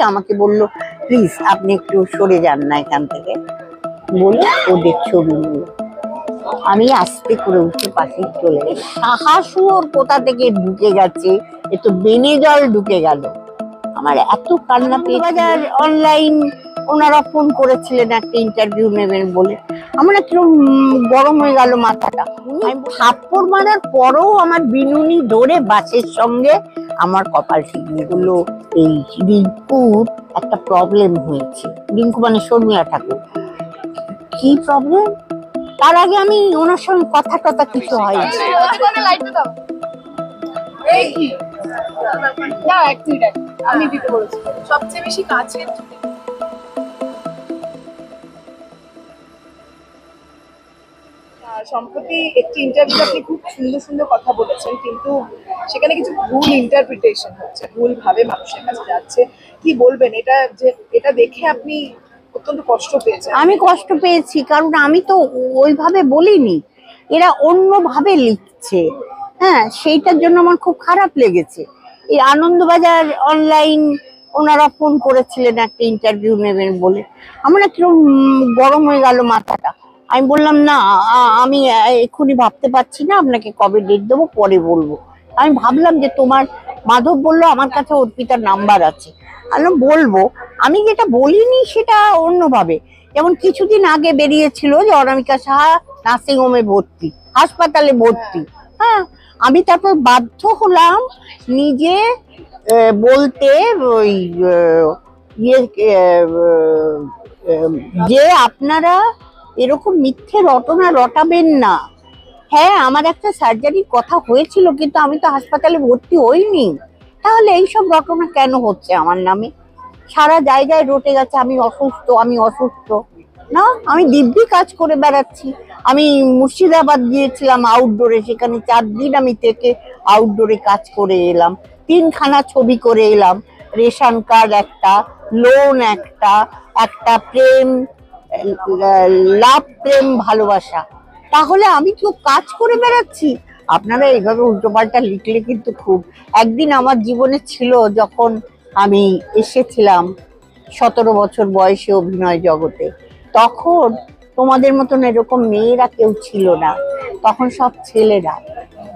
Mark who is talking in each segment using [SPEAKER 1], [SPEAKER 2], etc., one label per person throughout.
[SPEAKER 1] আমাকে বলল প্লিজ আপনি একটু সরে যান না এখান থেকে, বলে ওদের ছবি নিল। আমি আস্তে করে উঠে পাশে চলে গেলাম। সাহাসুর কোথা থেকে ঢুকে গেছে, এ তো বেনে জল ঢুকে গেল। আমার এত কান্না পেয়ে, বাজার অনলাইন ওনারা ফোন করেছিলেন একটা ইন্টারভিউ নেবেন বলে। আমার কিরকম গরম হয়ে গেল মাথাটা। থাপ্পড় মারার পরও আমার বিনুনি ধরে বাসের সঙ্গে আমার কপাল ঠিকিয়ে দিল। এই রিঙ্কুর একটা প্রবলেম হয়েছে। রিঙ্কু মানে শর্মিলা ঠাকুর। কি প্রবলেম? তার আগে আমি ওনার সঙ্গে কথা টথা কিছু হয়
[SPEAKER 2] আমি দিতে বলেছি সবচেয়ে বেশি কাছের। সম্প্রতি একটি ইন্টারভিউ আপনি খুব সুন্দর সুন্দর কথা বলেছেন, কিন্তু সেখানে কিছু ভুল ইন্টারপ্রিটেশন হচ্ছে, ভুল ভাবে মানুষের কাছে যাচ্ছে। কি বলবেন এটা, যে এটা দেখে আপনি অত্যন্ত কষ্ট পেয়েছেন?
[SPEAKER 1] আমি কষ্ট পেয়েছি কারণ আমি তো ওইভাবে বলিনি, এরা অন্যভাবে লিখছে। হ্যাঁ, সেইটার জন্য আমার খুব খারাপ লেগেছে। এই আনন্দবাজার অনলাইন ওনারা ফোন করেছিলেন একটা ইন্টারভিউ নেবেন বলে। আমার কিরকম গরম হয়ে গেল মাথাটা। আমি বললাম না, আমি এক্ষুনি ভাবতে পারছি না, আপনাকে কবে ডেট দেবো পরে বলবো। আমি ভাবলাম যে তোমার মাধব বললো আমার কাছে অর্পিতার নাম্বার আছে, আমি বলবো। আমি যেটা বলিনি সেটা অন্যভাবে, যেমন কিছুদিন আগে বেরিয়েছিল যে অনামিকা সাহা নার্সিং হোমে ভর্তি, হাসপাতালে ভর্তি। হ্যাঁ, আমি তারপর বাধ্য হলাম নিজে বলতে ওই যে আপনারা এরকম মিথ্যে রটনা রটাবেন না। হ্যাঁ, আমার একটা সার্জারির কথা হয়েছিল, কিন্তু আমি তো হাসপাতালে ভর্তি হইনি। তাহলে এইসব রটনা কেন হচ্ছে আমার নামে? সারা জায়গায় রটে গেছে আমি অসুস্থ, আমি অসুস্থ। না, আমি দিব্যি কাজ করে বেড়াচ্ছি। আমি মুর্শিদাবাদ গিয়েছিলাম আউটডোরে, সেখানে 4 দিন আমি থেকে আউটডোরে কাজ করে এলাম। 3খানা ছবি করে এলাম, রেশন কার্ড একটা, লোন একটা, একটা প্রেম, লাভ প্রেম ভালোবাসা। তাহলে আমি তো কাজ করে বেড়াচ্ছি। আপনারা এইভাবে উল্টোপাল্টা লিখলে কিন্তু খুব। একদিন আমার জীবনে ছিল যখন আমি এসেছিলাম 17 বছর বয়সে অভিনয় জগতে, তখন তোমাদের মতন এরকম মেয়েরা কেউ ছিল না, তখন সব ছেলেরা।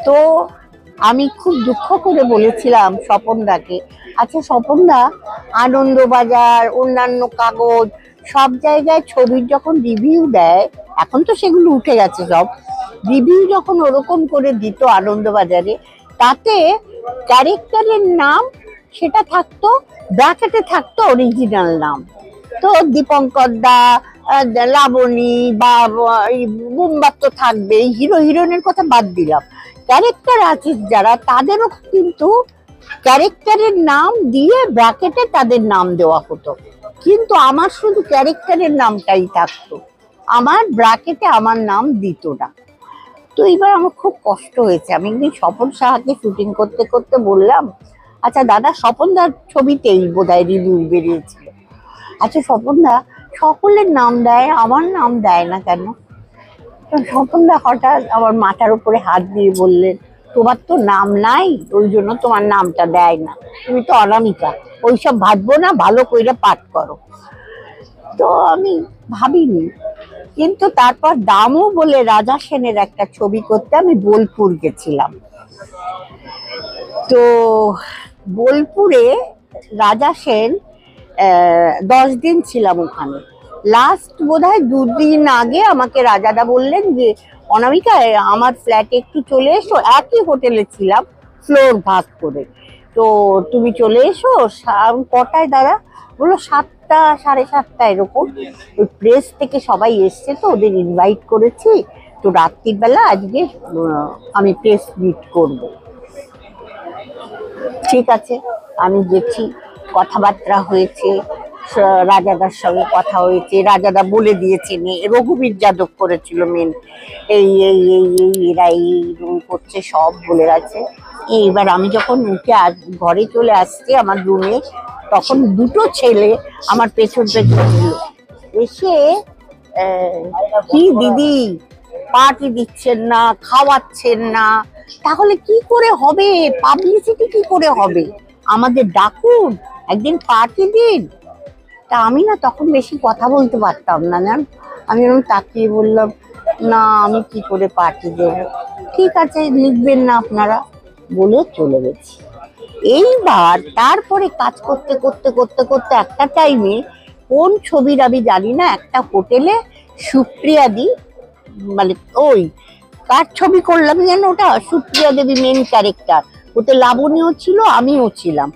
[SPEAKER 1] তো আমি খুব দুঃখ করে বলেছিলাম স্বপনদাকে, আচ্ছা স্বপনদা, আনন্দবাজার অন্যান্য কাগজ সব জায়গায় ছবির যখন রিভিউ দেয়, এখন তো সেগুলো উঠে গেছে সব, রিভিউ যখন ওরকম করে দিত আনন্দবাজারে, তাতে ক্যারেক্টারের নাম সেটা থাকতো, ব্র্যাকেটে থাকতো অরিজিনাল নাম। তো দীপঙ্কর দা, লাবণী বা বুম্বার তো থাকবেই, হিরো হিরোইনের কথা বাদ দিলাম। ক্যারেক্টার আছে যারা, তাদেরও কিন্তু ক্যারেক্টারের নাম দিয়ে ব্র্যাকেটে তাদের নাম দেওয়া হতো, কিন্তু আমার শুধু ক্যারেক্টারের নামটাই থাকতো, আমার ব্র্যাকেটে আমার নাম দিত না। তো এবার আমার খুব কষ্ট হয়েছে। আমি একদিন স্বপন সাহাকে শুটিং করতে করতে বললাম, আচ্ছা দাদা, স্বপনদার ছবিতেই বোধহয় রিভিউ বেরিয়েছিল, আচ্ছা স্বপনদা সকলের নাম দেয়, আমার নাম দেয় না কেন? স্বপনদা হঠাৎ আমার মাথার উপরে হাত দিয়ে বললেন, তোমার তো নাম নাই, ওই জন্য তোমার নামটা দেয় না, তুমি তো অনামিকা, ওইসব ভাববো না, ভালো করে পাঠ করো। তো আমি ভাবিনি, কিন্তু তারপর দামু বলে রাজা সেনের একটা ছবি করতে আমি বোলপুর গেছিলাম। তো বোলপুরে রাজা সেন 10 দিন ছিলাম ওখানে। লাস্ট বোধহয় 2 দিন আগে আমাকে রাজাদা বললেন যে অনামিকা, আমার ফ্ল্যাটে একটু চলে এসো, একই হোটেলে ছিলাম, ফ্লোর ভাগ করে, তো তুমি চলে এসো। কটায় দাদা? বললো 7টা 7:30 এরকম। ওই প্রেস থেকে সবাই এসছে, তো ওদের ইনভাইট করেছি, তো রাত্রির বেলা আজকে আমি প্রেস মিট করবো। ঠিক আছে, আমি গেছি, কথাবার্তা হয়েছে, রাজাদার সঙ্গে কথা হয়েছে, রাজাদা বলে দিয়েছেন, রঘুবীর যাদব করেছিল মেন, এই এই এই এই এরা এই করছে, সব বলে গেছে। এইবার আমি যখন উঠে ঘরে চলে আসছি আমার রুমে, তখন 2টো ছেলে আমার পেছন পেছন ছিল, এসে কি দিদি পার্টি দিচ্ছেন না, খাওয়াচ্ছেন না, তাহলে কি করে হবে, পাবলিসিটি কি করে হবে, আমাদের ডাকুন। একদিন পার্টি দিন। তা আমি না তখন বেশি কথা বলতে পারতাম না, জান। আমি এরকম তাকিয়ে বললাম, না আমি কি করে পার্টি দেবো, ঠিক আছে লিখবেন না আপনারা, বলে চলে গেছি। এইবার তারপরে কাজ করতে করতে করতে করতে একটা টাইমে কোন ছবির আমি জানি না, একটা হোটেলে সুপ্রিয়া দি, মানে ওই কার ছবি করলাম যেন, ওটা সুপ্রিয়া দেবী মেন ক্যারেক্টার, ওতে লাবণীও ছিল আমিও ছিলাম।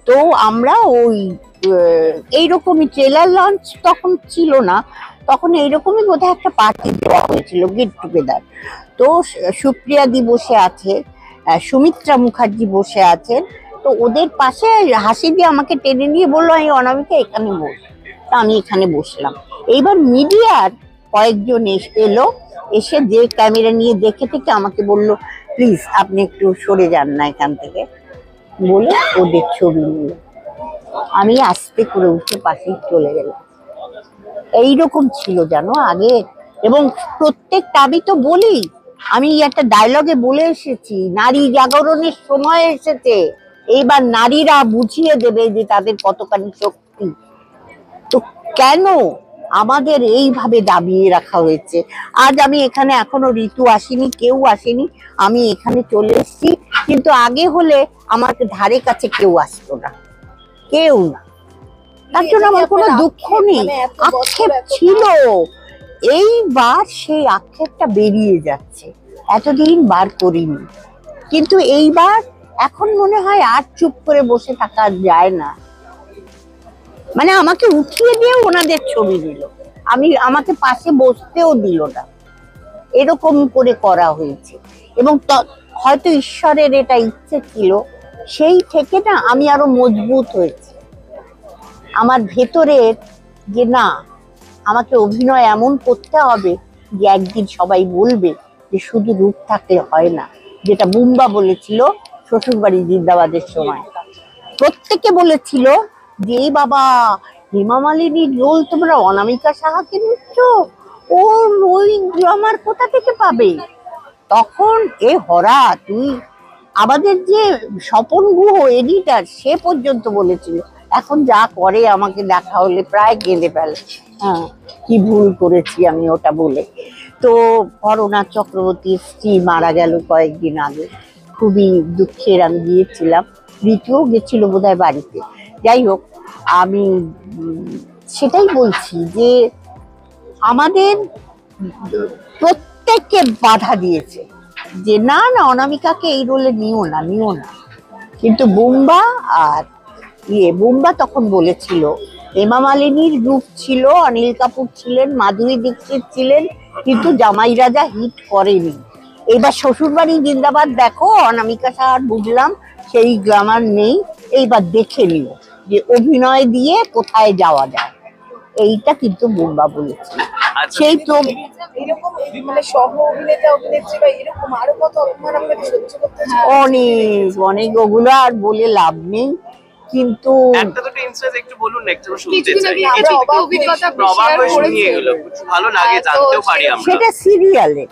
[SPEAKER 1] তো আমরা ওই এইরকমই ট্রেলার লঞ্চ তখন ছিল না, তখন এইরকমই বোধহয় একটা পার্টি দেওয়া হয়েছিল, গেট টুগেদার। তো সুপ্রিয়া দি বসে আছে, সুমিত্রা মুখার্জি বসে আছেন। তো ওদের পাশে হাসি দিয়ে আমাকে টেনে নিয়ে বললো, এই অনামিকা এখানে বস। তা আমি এখানে বসলাম। এইবার মিডিয়ার কয়েকজন এলো, এসে যে ক্যামেরা নিয়ে দেখে থেকে আমাকে বলল, প্লিজ আপনি একটু সরে যান না এখান থেকে, বলে ওদের ছবি নিল। আমি আস্তে করে উঠে পাশেই চলে গেলাম। এইরকম ছিল জানো আগে। এবং প্রত্যেকটা, আমি তো বলি, আমি একটা ডায়লগে বলে এসেছি, নারী জাগরণের সময় এসেছে, এইবার নারীরা বুঝিয়ে দেবে যে তাদের কতখানি শক্তি। তো কেন আমাদের এইভাবে দাবিয়ে রাখা হয়েছে? আজ আমি এখানে, এখনো ঋতু আসেনি, কেউ আসেনি, আমি এখানে চলে এসেছি, কিন্তু আগে হলে আমাকে ধারে কাছে কেউ আসতো না, কেউ না। তার জন্য আমার কোনো দুঃখ নেই, আক্ষেপ ছিল। এইবার সেই আক্ষেপটা বেরিয়ে যাচ্ছে, এতদিন বার করিনি, কিন্তু এইবার এখন মনে হয় আর চুপ করে বসে থাকা যায় না। মানে আমাকে উঠিয়ে দিয়ে ওনাদের ছবি দিল, আমাকে পাশে বসতেও দিল না, এরকম করে করা হয়েছে। এবং হয়তো ঈশ্বরের এটা ইচ্ছে ছিল, সেই থেকে না আমি আরো মজবুত হয়েছি আমার ভেতরের, যে না, আমাকে অভিনয় এমন করতে হবে যে একদিন সবাই বলবে যে শুধু রূপ থাকলে হয় না। যেটা বুম্বা বলেছিল শ্বশুরবাড়ি জিন্দাবাদের সময়, প্রত্যেকে বলেছিল যে এই বাবা, হেমা মালিনীর রোল তোমরা অনামিকা সাহাকে নিচ্ছ, ও ওই গ্ল্যামার কোথা থেকে পাবে? তখন এ হরা, তুই, আমাদের যে স্বপন গুহ এডিটার, সে পর্যন্ত বলেছিল। এখন যা করে আমাকে দেখা হলে প্রায় কেঁদে ফেলে, হ্যাঁ কি ভুল করেছি আমি ওটা বলে। তো করুণা চক্রবর্তীর স্ত্রী মারা গেল কয়েকদিন আগে, খুবই দুঃখের। আমি গিয়েছিলাম, ঋতুও গেছিল বোধহয় বাড়িতে। যাই হোক, আমি সেটাই বলছি যে আমাদের প্রত্যেককে বাধা দিয়েছে যে না না, অনামিকাকে এই রোলে নিও না, নিও না। কিন্তু বুম্বা আর বুম্বা তখন বলেছিল, হেমা মালিনীর রূপ ছিল, অনিল কাপুর ছিলেন, মাধুরী দীক্ষিত ছিলেন, কিন্তু জামাই রাজা হিট করেনি। এইবার শ্বশুরবাড়ি জিন্দাবাদ দেখো, অনামিকা সাহার বুঝলাম সেই গ্ল্যামার নেই, এইবার দেখে নিও যে অভিনয় দিয়ে কোথায় যাওয়া যায়। এইটা কিন্তু বুম্বা বলেছিল। সেই তো
[SPEAKER 2] এরকম মানে সহ অভিনেতা অভিনেত্রী বা এরকম আরো কত অপমান আপনাকে সহ্য করতে হচ্ছে?
[SPEAKER 1] অনেক অনেক, ওগুলো আর বলে লাভ নেই। কিন্তু
[SPEAKER 3] একটা দুটো ইনস্টেন্স একটু বলুন না, একটু শুনতে
[SPEAKER 2] কিছুদিন
[SPEAKER 3] চাই।
[SPEAKER 2] আগে আমরা অবাক অভিজ্ঞতা
[SPEAKER 3] প্রবাহ
[SPEAKER 2] share
[SPEAKER 3] শুনিয়ে
[SPEAKER 2] করেছি।
[SPEAKER 3] গেল, ভালো লাগে, জানতেও পারি আমরা।
[SPEAKER 1] সেটা সিরিয়ালে,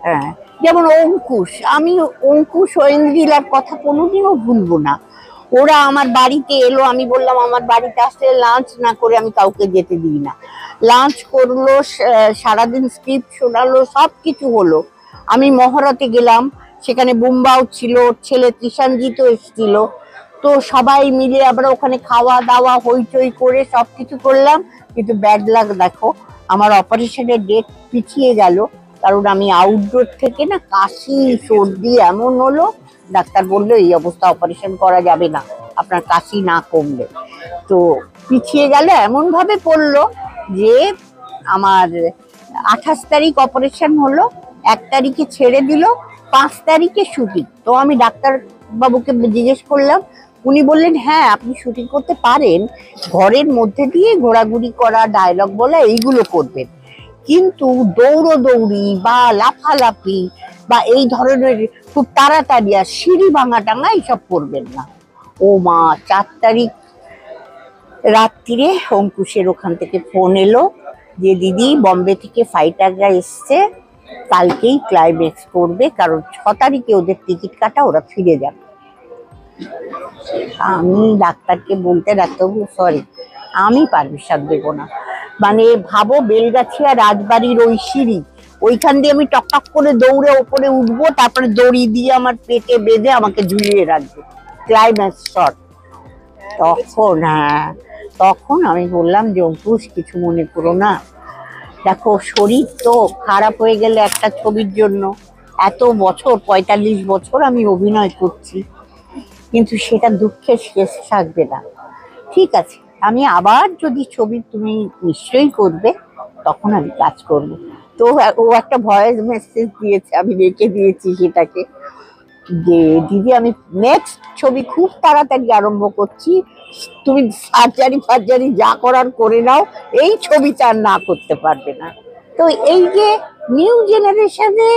[SPEAKER 1] হ্যাঁ, যেমন অঙ্কুশ, আমি অঙ্কুশ ও ইন্দ্রিলার কথা কোনোদিনও ভুলবো না। ওরা আমার বাড়িতে এলো, আমি বললাম আমার বাড়িতে আসলে লাঞ্চ না করে আমি কাউকে যেতে দিই না। লাঞ্চ করলো, সারাদিন স্ক্রিপ্ট শোনালো, সব কিছু হলো। আমি মহরতে গেলাম, সেখানে বুম্বাও ছিল, ওর ছেলে তৃষাঞ্জিতও এসেছিল। তো সবাই মিলে আমরা ওখানে খাওয়া দাওয়া হইচই করে সবকিছু করলাম। কিন্তু ব্যাড লাক, দেখো আমার অপারেশনের ডেট পিছিয়ে গেল, কারণ আমি আউটডোর থেকে না কাশি সর্দি এমন হলো, ডাক্তার বললো এই অবস্থা অপারেশন করা যাবে না আপনার কাশি না কমলে। তো পিছিয়ে গেল, এমন ভাবে পড়লো যে আমার 28 তারিখ অপারেশন হলো, 1 তারিখে ছেড়ে দিল, 5 তারিখে শুটিং। তো আমি ডাক্তার বাবুকে জিজ্ঞেস করলাম, উনি বললেন হ্যাঁ আপনি শুটিং করতে পারেন, ঘরের মধ্যে দিয়ে ঘোরাঘুরি করা, ডায়লগ বলা, এইগুলো করবেন, কিন্তু দৌড়োদৌড়ি বা লাফালাফি বা এই ধরনের খুব তাড়াতাড়ি আর সিঁড়ি ভাঙা টাঙা এইসব করবেন না। ও মা, 4 তারিখ রাত্রিরে অঙ্কুশের ওখান থেকে ফোন এলো যে দিদি, বম্বে থেকে ফাইটাররা এসছে, কালকেই ক্লাইম্যাক্স করবে, কারণ 6 তারিখে ওদের টিকিট কাটা, ওরা ফিরে যাবে। আমি ডাক্তারকে বলতে, ডাক্তারবাবু সরি, আমি পারমিশন দেবো না। মানে ভাবো বেলগাছিয়া রাজবাড়ির ওই সিঁড়ি, ওইখান দিয়ে আমি টক করে দৌড়ে ওপরে উঠবো, তারপরে দড়ি দিয়ে আমার পেটে বেঁধে আমাকে ঝুলিয়ে রাখবে, ক্লাইম্যাক্স শট। তখন হ্যাঁ, তখন আমি বললাম যে অঙ্কুশ কিছু মনে করো না, দেখো শরীর তো খারাপ হয়ে গেলে একটা ছবির জন্য, এত বছর ৪৫ বছর আমি অভিনয় করছি, কিন্তু সেটা দুঃখের শেষ থাকবে না। ঠিক আছে, আমি আবার যদি ছবি তুমি নিশ্চয়ই করবে, তখন আমি কাজ করব। তো ও একটা ভয়েস মেসেজ দিয়েছে, আমি রেখে দিয়েছি সেটাকে, যে দিদি আমি নেক্সট ছবি খুব তাড়াতাড়ি আরম্ভ করছি, তুমি সার্জারি যা করার করে নাও, এই ছবিটা আর না করতে পারবে না। তো এই যে নিউ জেনারেশনে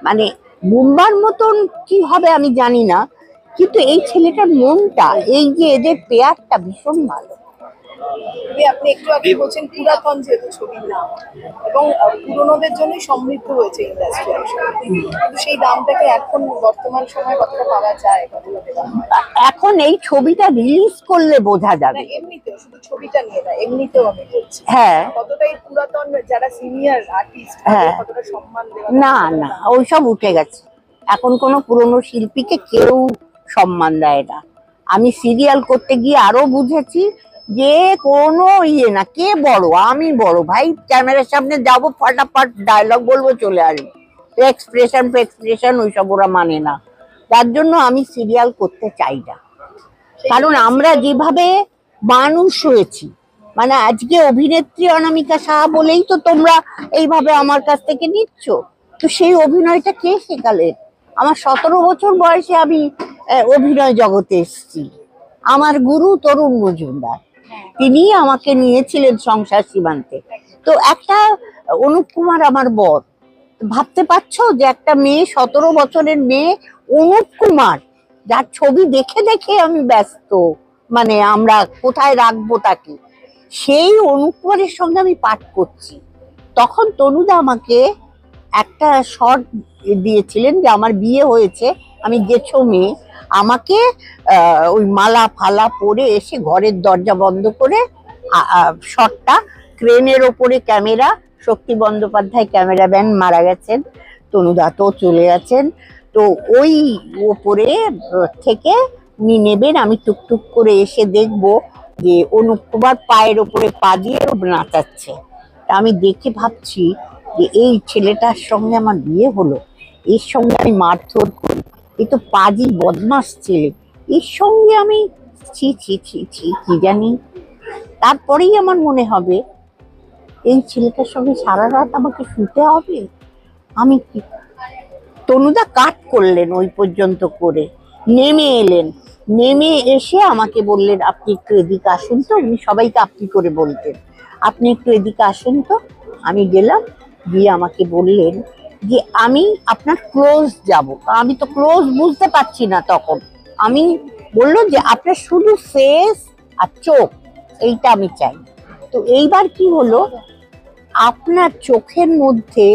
[SPEAKER 1] মানে বুম্বার মতন কি হবে আমি জানি না, কিন্তু এই ছেলেটার মনটা, এই যে এদের পেয়ারটা ভীষণ ভালো।
[SPEAKER 2] আপনি একটু আগে বলছেন পুরাতন যেহেতু ছবির নাম, এবং পুরনোদের জন্যই সমৃদ্ধ হয়েছে ইন্ডাস্ট্রি, কিন্তু সেই দামটাকে এখন বর্তমান সময়ে কতটা পাওয়া যায়, কতটা দেওয়া হয়?
[SPEAKER 1] এখন এই ছবিটা রিলিজ করলে বোঝা
[SPEAKER 2] না
[SPEAKER 1] যাবে।
[SPEAKER 2] এমনিতেও, শুধু ছবিটা নিয়ে না, এমনিতেও আমি বলছি
[SPEAKER 1] হ্যাঁ,
[SPEAKER 2] কতটাই পুরাতন যারা সিনিয়র আর্টিস্ট,
[SPEAKER 1] হ্যাঁ।
[SPEAKER 2] কতটা সম্মান দেওয়া
[SPEAKER 1] না না, ওইসব উঠে গেছে, এখন কোনো পুরনো শিল্পীকে কেউ সম্মান দেয় না। আমি সিরিয়াল করতে গিয়ে আরো বুঝেছি যে কোনো ইয়ে না, কে বড়, আমি বড় ভাই, ক্যামেরার সামনে যাবো, ফটাফট ডায়লগ বলবো, চলে আসবো, এক্সপ্রেশন ওইসব ওরা মানে না। তার জন্য আমি সিরিয়াল করতে চাই না, কারণ আমরা যেভাবে মানুষ হয়েছি, মানে আজকে অভিনেত্রী অনামিকা সাহা বলেই তো তোমরা এইভাবে আমার কাছ থেকে নিচ্ছ, তো সেই অভিনয়টা কে শেখালেন? আমার ১৭ বছর বয়সে আমি অভিনয় জগতে এসেছি। আমার গুরু তরুণ মজুমদার, তিনি আমাকে নিয়েছিলেন সংসার সীমান্তে। তো একটা অনুপ কুমার আমার বর, ভাবতে পারছো যে একটা মেয়ে, ১৭ বছরের মেয়ে অনুপ কুমার, যার ছবি দেখে দেখে আমি ব্যস্ত, মানে আমরা কোথায় রাখবো তাকে, সেই অনুপ কুমারের সঙ্গে আমি পাঠ করছি। তখন তনুদা আমাকে একটা শর্ট দিয়েছিলেন যে আমার বিয়ে হয়েছে, আমি গেছো মেয়ে, আমাকে ওই মালা ফালা পরে এসে ঘরের দরজা বন্ধ করে শর্টটা, ক্রেনের ওপরে ক্যামেরা, শক্তি বন্দ্যোপাধ্যায় ক্যামেরাম্যান মারা গেছেন, তনুদা তো চলে গেছেন, তো ওই ওপরে থেকে উনি নেবেন, আমি টুকটুক করে এসে দেখবো যে অনুপ কুমার পায়ের ওপরে পা দিয়ে নাচাচ্ছে। তা আমি দেখে ভাবছি যে এই ছেলেটার সঙ্গে আমার বিয়ে হলো, এর সঙ্গে আমি মারধর করি, এ তো পাজি বদমাস ছেলে, এর সঙ্গে আমি ছি ছি ছি ছি কি জানি। তারপরেই আমার মনে হবে এই ছেলেটার সঙ্গে সারা রাত আমাকে শুতে হবে, আমি কি। তনুদা কাট করলেন ওই পর্যন্ত করে, নেমে এলেন, নেমে এসে আমাকে বললেন আপনি একটু এদিকে আসুন তো, উনি সবাইকে আপনি করে বলতেন, আপনি একটু এদিকে আসুন তো। আমি গেলাম, গিয়ে আমাকে বললেন যে আমি আপনার ক্লোজ যাব, আমি তো ক্লোজ বুঝতে পারছি না তখন। আমি বললো যে আপনার শুধু ফেস আর চোখ, এইটা আমি চাই। তো এইবার কি হলো, আপনার চোখের মধ্যে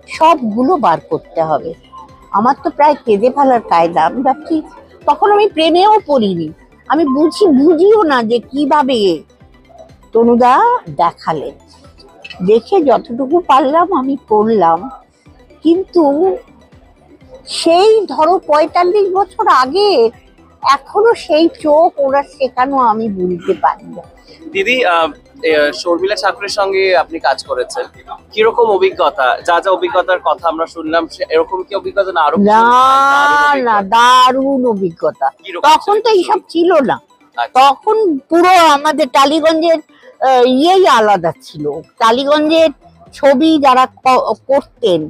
[SPEAKER 1] সবগুলো বার করতে হবে। আমার তো প্রায় কেঁদে ফেলার কায়দা, আমি ভাবছি, তখন আমি প্রেমেও পড়িনি, আমি বুঝিও না যে কিভাবে। তনুদা দেখালেন, দেখে যতটুকু পারলাম আমি করলাম, কিন্তু সেই ধরো ৪৫ বছর আগে এখনো সেই চোখ ওরা শেখানো আমি বুঝতে পারি না।
[SPEAKER 3] দিদি, শর্মিলা ঠাকুরের সঙ্গে আপনি কাজ করেছেন, কিরকম অভিজ্ঞতা? যা যা অভিজ্ঞতার কথা আমরা শুনলাম, এরকম কি অভিজ্ঞতা না আরো?
[SPEAKER 1] না না, দারুণ অভিজ্ঞতা। তখন তো এইসব ছিল না, তখন পুরো আমাদের টালিগঞ্জের ইয়েই আলাদা ছিল। টালিগঞ্জের ছবি যারা করতেন,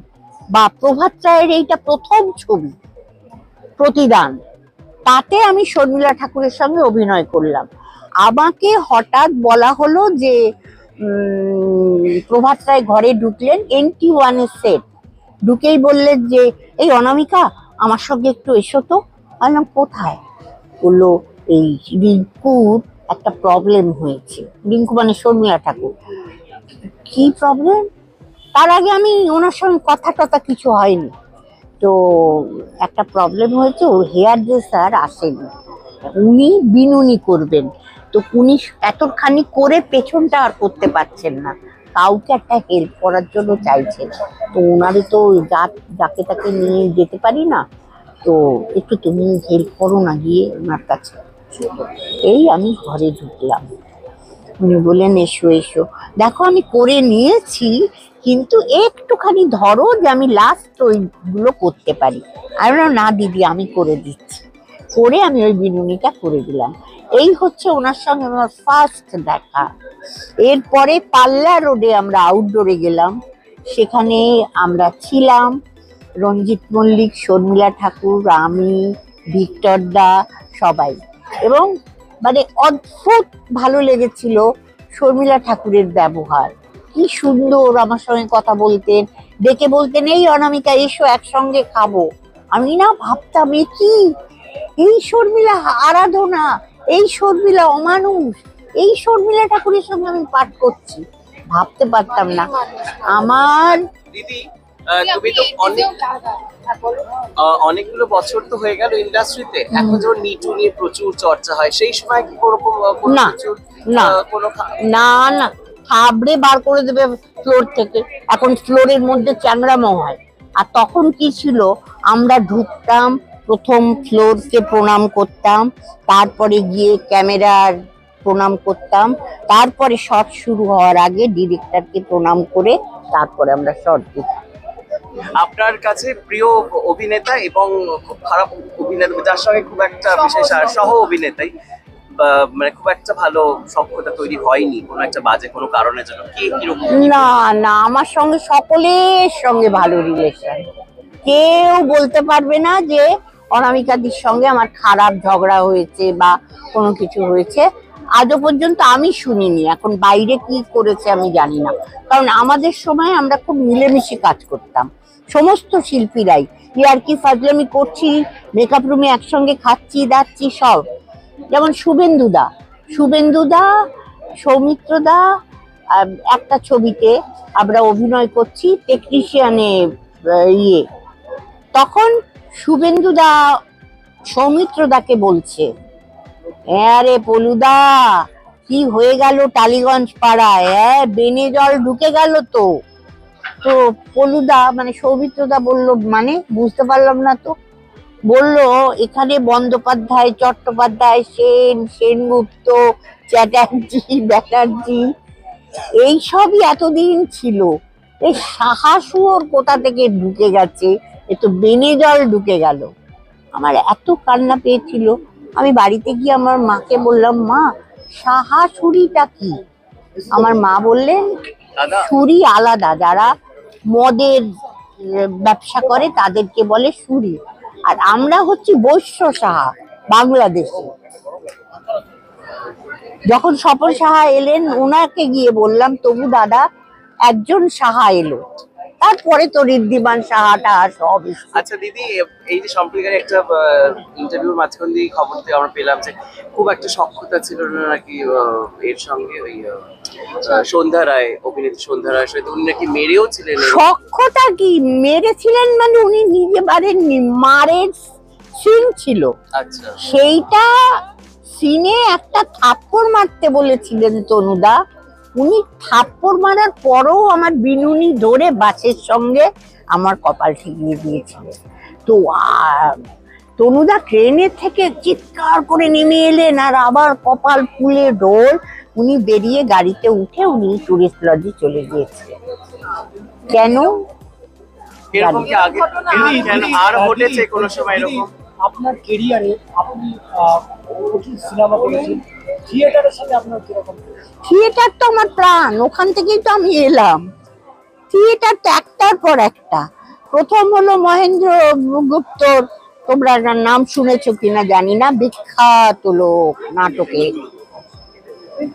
[SPEAKER 1] বা প্রভাত রায়ের এইটা প্রথম ছবি প্রতিদান, তাতে আমি শর্মিলা ঠাকুরের সঙ্গে অভিনয় করলাম। আমাকে হঠাৎ বলা হলো যে প্রভাত রায় ঘরে ঢুকলেন, NT1 এর সেট, ঢুকেই বললেন যে এই অনামিকা আমার সঙ্গে একটু এসো তো। বললাম কোথায়? বললো এই রিঙ্কুর একটা প্রবলেম হয়েছে। রিঙ্কু মানে শর্মিলা ঠাকুর। কি প্রবলেম? তার আগে আমি ওনার সঙ্গে কথা টথা কিছু হয়নি, তো একটা প্রবলেম হয়েছে, ওর হেয়ার ড্রেসার আসেনি, উনি বিনুনি করবেন, তো উনি এতখানি করে পেছনটা আর করতে পারছেন না, কাউকে একটা হেল্প করার জন্য চাইছেন। তো ওনারই তো যাকে তাকে নিয়ে যেতে পারি না, তো একটু তুমি হেল্প করো না গিয়ে ওনার কাছে। এই আমি ঘরে ঢুকলাম, উনি বললেন এসো এসো, দেখো আমি করে নিয়েছি, কিন্তু একটুখানি ধরো যে আমি লাস্ট ওইগুলো করতে পারি। আমি বললাম না দিদি আমি করে দিচ্ছি, করে আমি ওই বিনুনিটা করে দিলাম। এই হচ্ছে ওনার সঙ্গে আমার ফার্স্ট দেখা। এরপরে পাল্লা রোডে আমরা আউটডোরে গেলাম, সেখানে আমরা ছিলাম রঞ্জিত মল্লিক, শর্মিলা ঠাকুর, আমি, ভিক্টর দা, সবাই। এবং মানে অদ্ভুত ভালো লেগেছিল শর্মিলা ঠাকুরের ব্যবহার, কি সুন্দর আমার সঙ্গে কথা বলতেন, ডেকে বলতেন এই অনামিকা এসো একসঙ্গে খাবো। আমি না ভাবতাম এ কি, এই শর্মিলা আরাধনা, এই শর্মিলা অমানুষ, এই শর্মিলা ঠাকুরের সঙ্গে আমি পাঠ করছি, ভাবতে পারতাম না। আমার
[SPEAKER 3] দিদি তুমি তো অনেকগুলো বছর তো হয়ে গেল ইন্ডাস্ট্রিতে, এখন যখন নিটু নিয়ে প্রচুর চর্চা হয়, সেই সময় কি কোনো
[SPEAKER 1] না,
[SPEAKER 3] কিছুর,
[SPEAKER 1] না,
[SPEAKER 3] কোনো
[SPEAKER 1] না না, থাবড়ে বার করে দেবে ফ্লোর থেকে। এখন ফ্লোরের মধ্যে চ্যাংড়ামো হয়। আর তখন কি ছিল, আমরা ঢুকতাম, প্রথম ফ্লোরকে প্রণাম করতাম, তারপরে গিয়ে ক্যামেরার প্রণাম করতাম, তারপরে শট শুরু হওয়ার আগে ডিরেক্টরকে প্রণাম করে তারপরে আমরা শট দিতাম।
[SPEAKER 3] আপনার কাছে প্রিয় অভিনেতা এবং খুব খারাপ অভিনেতা, যার সঙ্গে খুব একটা বিশেষ সহ অভিনেতাই মানে খুব একটা ভালো সখ্যতা তৈরি হয়নি কোনো একটা বাজে কোনো কারণের জন্য, কি কিরকম?
[SPEAKER 1] না না, আমার সঙ্গে সকলের সঙ্গে ভালো রিলেশন, কেউ বলতে পারবে না যে অনামিকাদির সঙ্গে আমার খারাপ ঝগড়া হয়েছে বা কোনো কিছু হয়েছে, আজও পর্যন্ত আমি শুনিনি। এখন বাইরে কি করেছে আমি জানি না, কারণ আমাদের সময় আমরা খুব মিলেমিশে কাজ করতাম, সমস্ত শিল্পীরাই ইয়ার্কি ফাজলামি করছি, মেকআপ রুমে একসঙ্গে খাচ্ছি দাচ্ছি সব। যেমন শুভেন্দুদা, সৌমিত্রদা, একটা ছবিতে আমরা অভিনয় করছি টেকনিশিয়ানে ইয়ে, তখন শুভেন্দুদা সৌমিত্রদাকে বলছে আরে পলুদা কি হয়ে গেল টালিগঞ্জ পাড়ায়, বেনে জল ঢুকে গেল তো। তো পলুদা মানে সৌমিত্রদা বলল মানে বুঝতে পারলাম না, তো বলল এখানে বন্দ্যোপাধ্যায়, চট্টোপাধ্যায়, সেনগুপ্ত, চ্যাটার্জি, ব্যানার্জি এইসবই এতদিন ছিল, এই সাহা শুয়োর কোথা থেকে ঢুকে গেছে, এ তো বেনে জল ঢুকে গেল। আমার এত কান্না পেয়েছিল, আমি বাড়িতে গিয়ে আমার মাকে বললাম মা সাহা ছুরিটা কি? আমার মা বললেন ছুরি আলাদা, যারা মদের ব্যবসা করে তাদেরকে বলে ছুরি, আর আমরা হচ্ছি বৈশ্য সাহা বাংলাদেশে। যখন স্বপন সাহা এলেন ওনাকে গিয়ে বললাম তবু দাদা একজন সাহা এলো, তারপরে তো ঋদ্ধিমান সাহাটা সব।
[SPEAKER 3] আচ্ছা দিদি, এই যে সম্প্রতি একটা ইন্টারভিউর মাঝখান দিয়ে খবর থেকে আমরা পেলাম যে খুব একটা সখ্যতা ছিল না নাকি এর সঙ্গে, ওই সন্ধ্যা রায়, অভিনেত্রী সন্ধ্যা রায়ের সাথে উনি নাকি মেরেও ছিলেন।
[SPEAKER 1] সখ্যতা কি, মেরেছিলেন মানে উনি নিজে পারেননি, মারের সিন ছিল।
[SPEAKER 3] আচ্ছা,
[SPEAKER 1] সেইটা সিনে একটা থাপ্পড় মারতে বলেছিলেন তনুদা, উনি থাপ্পড় মারার পরও আমার বিনুনি ধরে বাসের সঙ্গে আমার কপাল ঠেকিয়ে দিয়েছিলেন। তো তনুদা ট্রেনের থেকে চিৎকার করে নেমে এলেন, আর আবার কপাল ফুলে ডোল, উনি বেরিয়ে গাড়িতে উঠে উনি টুরিস্ট লজে চলে গিয়েছিলেন। কেন
[SPEAKER 3] এরকম কি আগে আর ঘটেছে কোনো সময় এরকম?
[SPEAKER 4] আপনার কেরিয়ারে আপনি প্রচুর সিনেমা করেছেন, থিয়েটারের সাথে আপনার কিরকম?
[SPEAKER 1] থিয়েটার তো আমার প্রাণ, ওখান থেকেই তো আমি এলাম। থিয়েটার তো একটার পর একটা, প্রথম হলো মহেন্দ্র গুপ্তর, তোমরা নাম শুনেছো কিনা জানি না, বিখ্যাত লোক নাটকে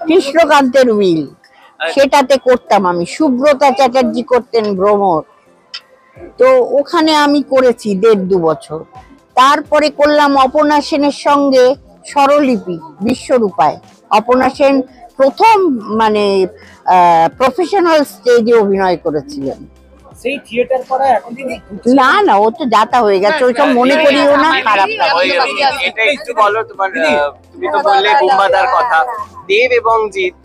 [SPEAKER 1] কৃষ্ণকান্তের উইল, সেটাতে করতাম আমি, সুব্রতা চ্যাটার্জি করতেন ভ্রমর, তো ওখানে আমি করেছি 1.5-2 বছর। তারপরে করলাম অপর্ণা সেনের সঙ্গে স্বরলিপি বিশ্বরূপায়। অপর্ণা সেন প্রথম মানে প্রফেশনাল স্টেজে অভিনয় করেছিলেন,
[SPEAKER 4] সেই থিয়েটার করা এখন দিদি
[SPEAKER 1] না না, ও তো যাতা হয়ে গেছে, ওইসব মনে করিও না, খারাপ লাগে।
[SPEAKER 3] হয়ে গেল। এটা একটু বলো তোমার তুমি তো বললে বুম্বাদার কথা, দেব এবং জিৎ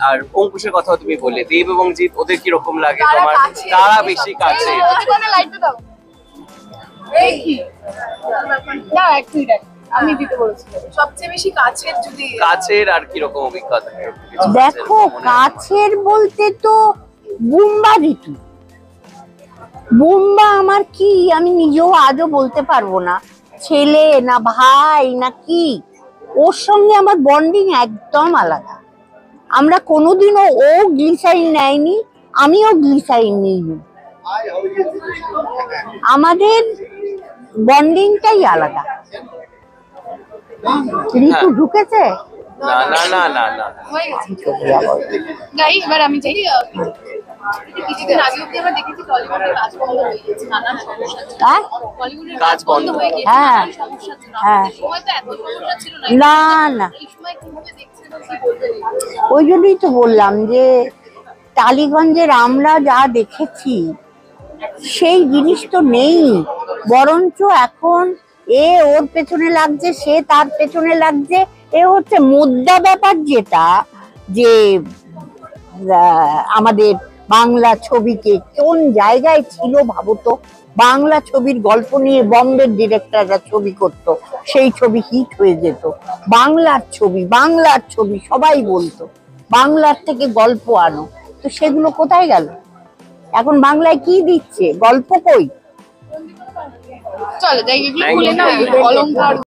[SPEAKER 3] আর অঙ্কুশের কথাও তুমি বললে, দেব এবং জিৎ ওদের কিরকম লাগে তোমার, কারা বেশি কাছে?
[SPEAKER 2] এই কি না এক মিনিট আমি দিতে বলেছিলাম সবচেয়ে বেশি কাছের যদি
[SPEAKER 3] কাছের আর কিরকম অভিজ্ঞতা?
[SPEAKER 1] দেখো, কাছের বলতে তো বুম্বা ঋতু। বুম্বা আমার কি, আমি নিজেও আজও বলতে পারবো না, ছেলে না ভাই না কি, ওর সঙ্গে আমার বন্ডিং একদম আলাদা। আমরা কোনোদিনও, ও গ্লিসারিন নেয়নি, আমিও গ্লিসারিন নিইনি, আমাদের বন্ডিংটাই আলাদা। ঋতু ঢুকেছে?
[SPEAKER 3] না না না না না,
[SPEAKER 2] হয়ে গেছে গাই এবার আমি চাই কিছুদিন আগে অব্দি আমরা দেখেছি টলিউডের কাজ বন্ধ হয়ে গেছে নানান সমস্যা ছিল।
[SPEAKER 1] হ্যাঁ?
[SPEAKER 2] টলিউডের
[SPEAKER 3] কাজ
[SPEAKER 2] কাজ বন্ধ
[SPEAKER 3] বন্ধ।
[SPEAKER 2] হয়ে গেছে
[SPEAKER 1] হ্যাঁ।
[SPEAKER 2] নানান সমস্যা ছিল।
[SPEAKER 1] হ্যাঁ।
[SPEAKER 2] আমাদের সময় তো এত সমস্যা ছিল না।
[SPEAKER 1] না না,
[SPEAKER 2] এই সময় কিভাবে দেখছেন কি বলবেন?
[SPEAKER 1] ওই জন্যই তো বললাম যে টালিগঞ্জের আমরা যা দেখেছি সেই জিনিস তো নেই, বরঞ্চ এখন এ ওর পেছনে লাগছে, সে তার পেছনে লাগছে। এ হচ্ছে মুদ্রা ব্যাপার, যেটা যে আমাদের বাংলা ছবিকে কোন জায়গায় ছিল ভাবতো। বাংলা ছবির গল্প নিয়ে বম্বের ডিরেক্টররা ছবি করত, সেই ছবি হিট হয়ে যেত। বাংলার ছবি, বাংলার ছবি সবাই বলতো, বাংলার থেকে গল্প আনো। তো সেগুলো কোথায় গেল? এখন বাংলায় কি দিচ্ছে, গল্প কই?
[SPEAKER 2] চলো যাই এগুলো
[SPEAKER 3] Thank
[SPEAKER 2] খুলে
[SPEAKER 3] you.
[SPEAKER 2] না অলংকার